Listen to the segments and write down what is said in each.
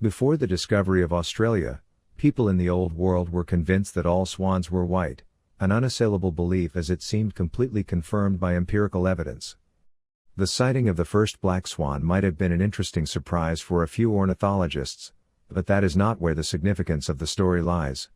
Before the discovery of Australia, people in the Old World were convinced that all swans were white, an unassailable belief as it seemed completely confirmed by empirical evidence. The sighting of the first black swan might have been an interesting surprise for a few ornithologists, but that is not where the significance of the story lies.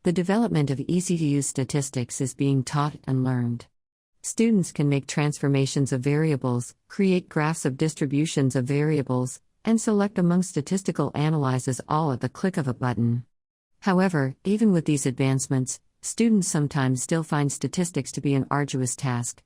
The development of easy-to-use statistics is being taught and learned. Students can make transformations of variables, create graphs of distributions of variables, and select among statistical analyses all at the click of a button. However, even with these advancements, students sometimes still find statistics to be an arduous task.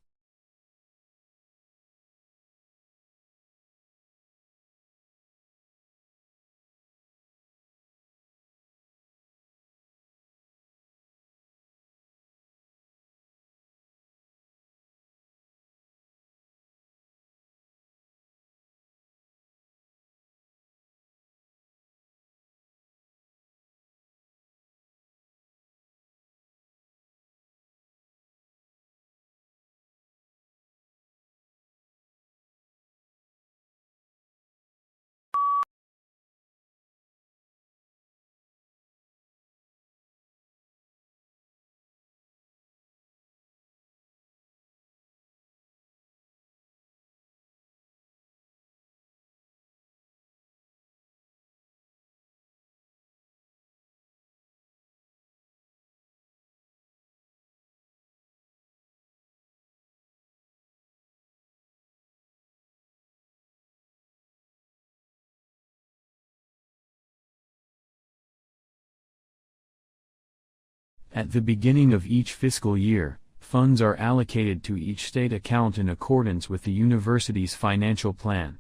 At the beginning of each fiscal year, funds are allocated to each state account in accordance with the university's financial plan.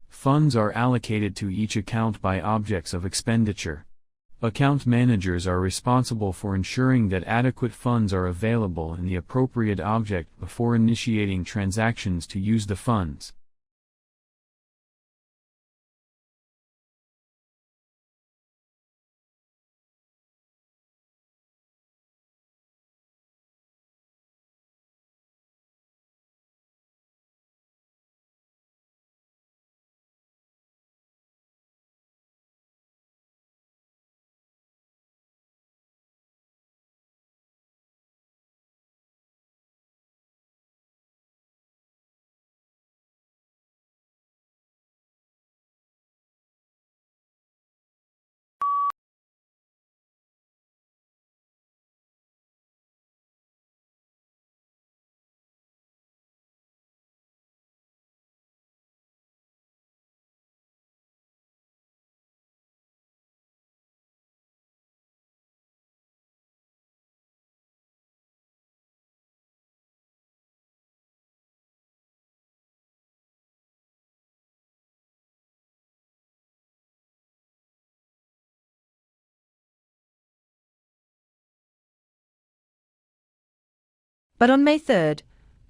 Funds are allocated to each account by objects of expenditure. Account managers are responsible for ensuring that adequate funds are available in the appropriate object before initiating transactions to use the funds. But on May 3rd,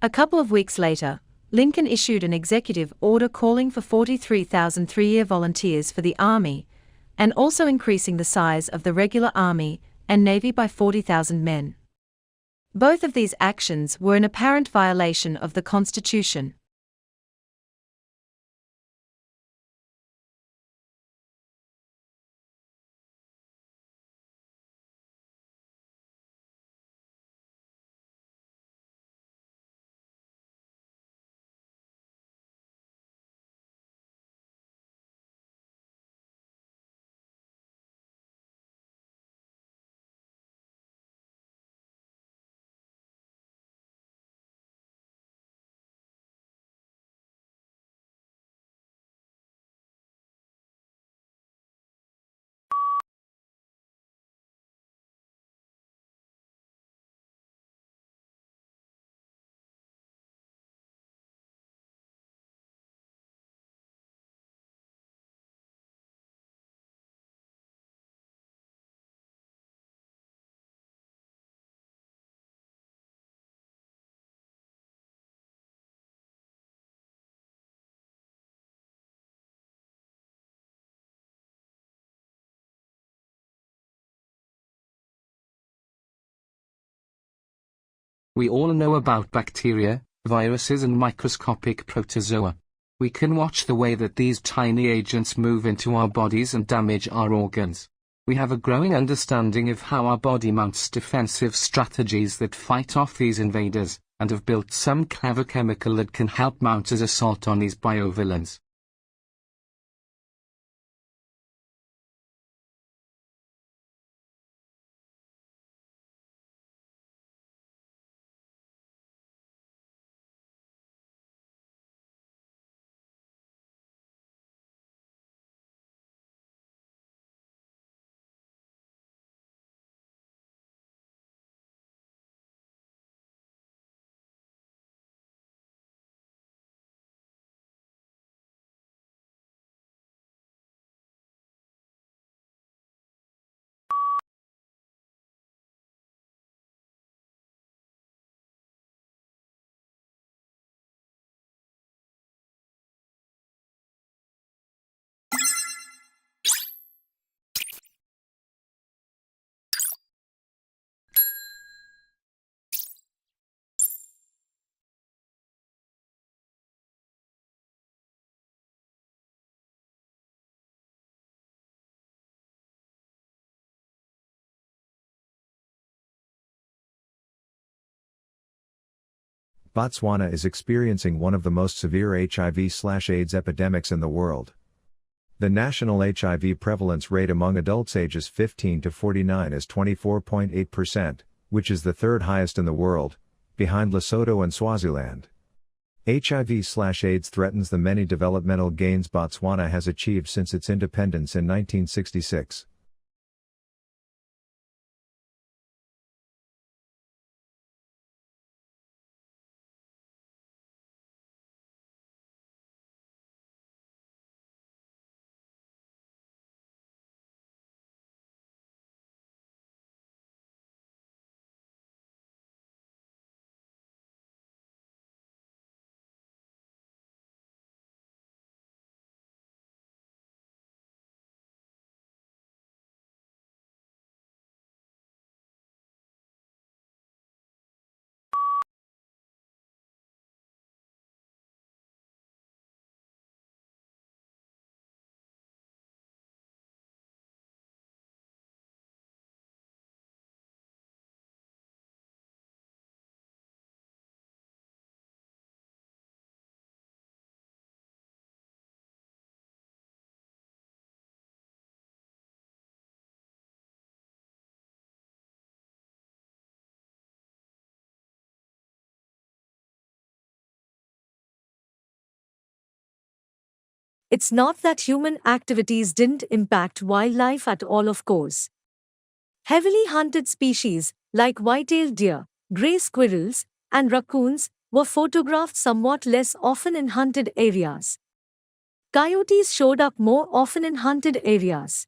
a couple of weeks later, Lincoln issued an executive order calling for 43,000 three-year volunteers for the Army, and also increasing the size of the regular Army and Navy by 40,000 men. Both of these actions were an apparent violation of the Constitution. We all know about bacteria, viruses and microscopic protozoa. We can watch the way that these tiny agents move into our bodies and damage our organs. We have a growing understanding of how our body mounts defensive strategies that fight off these invaders, and have built some clever chemical that can help mount as assault on these biovillains. Botswana is experiencing one of the most severe HIV/AIDS epidemics in the world. The national HIV prevalence rate among adults ages 15 to 49 is 24.8%, which is the third highest in the world, behind Lesotho and Swaziland. HIV/AIDS threatens the many developmental gains Botswana has achieved since its independence in 1966. It's not that human activities didn't impact wildlife at all, of course. Heavily hunted species, like white-tailed deer, gray squirrels, and raccoons, were photographed somewhat less often in hunted areas. Coyotes showed up more often in hunted areas.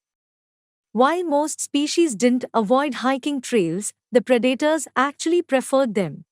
While most species didn't avoid hiking trails, the predators actually preferred them.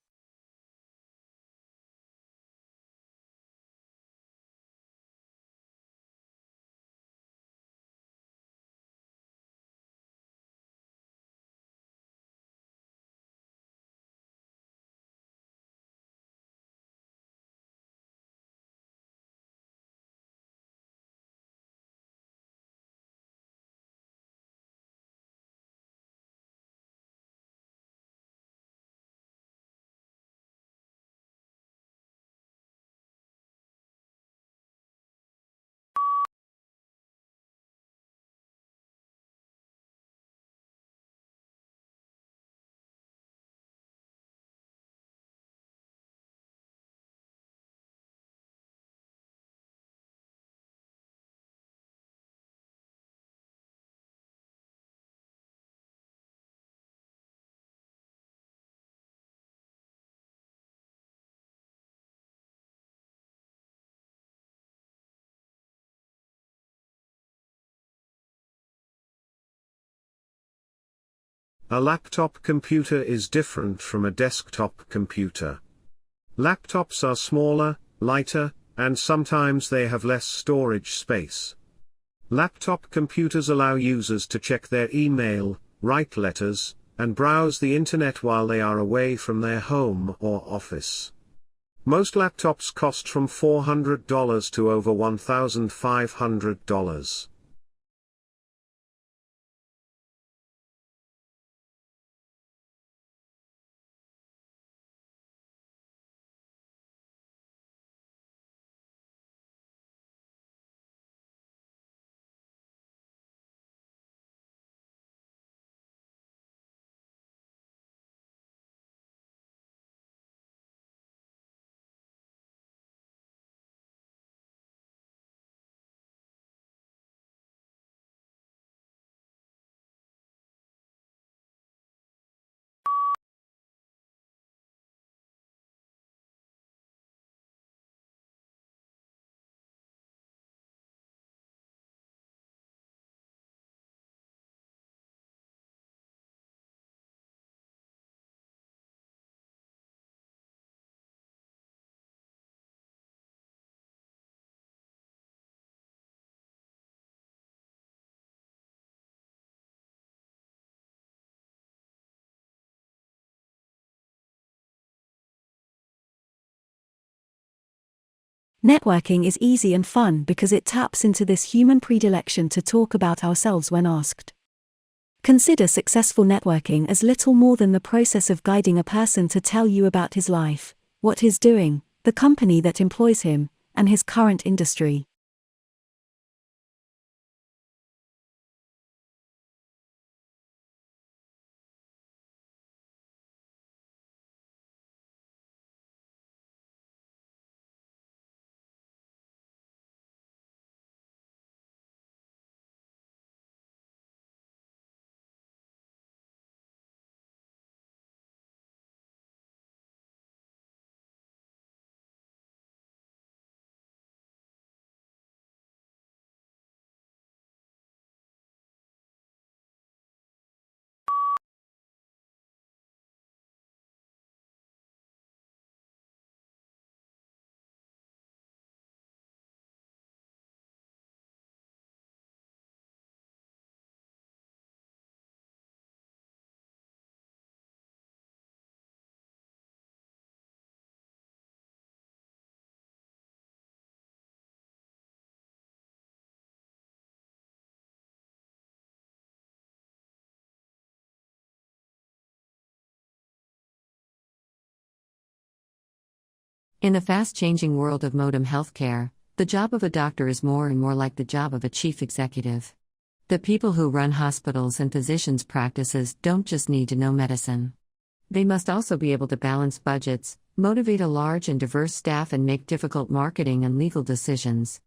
A laptop computer is different from a desktop computer. Laptops are smaller, lighter, and sometimes they have less storage space. Laptop computers allow users to check their email, write letters, and browse the internet while they are away from their home or office. Most laptops cost from $400 to over $1,500. Networking is easy and fun because it taps into this human predilection to talk about ourselves when asked. Consider successful networking as little more than the process of guiding a person to tell you about his life, what he's doing, the company that employs him, and his current industry. In the fast-changing world of modem healthcare, the job of a doctor is more and more like the job of a chief executive. The people who run hospitals and physicians' practices don't just need to know medicine. They must also be able to balance budgets, motivate a large and diverse staff, and make difficult marketing and legal decisions.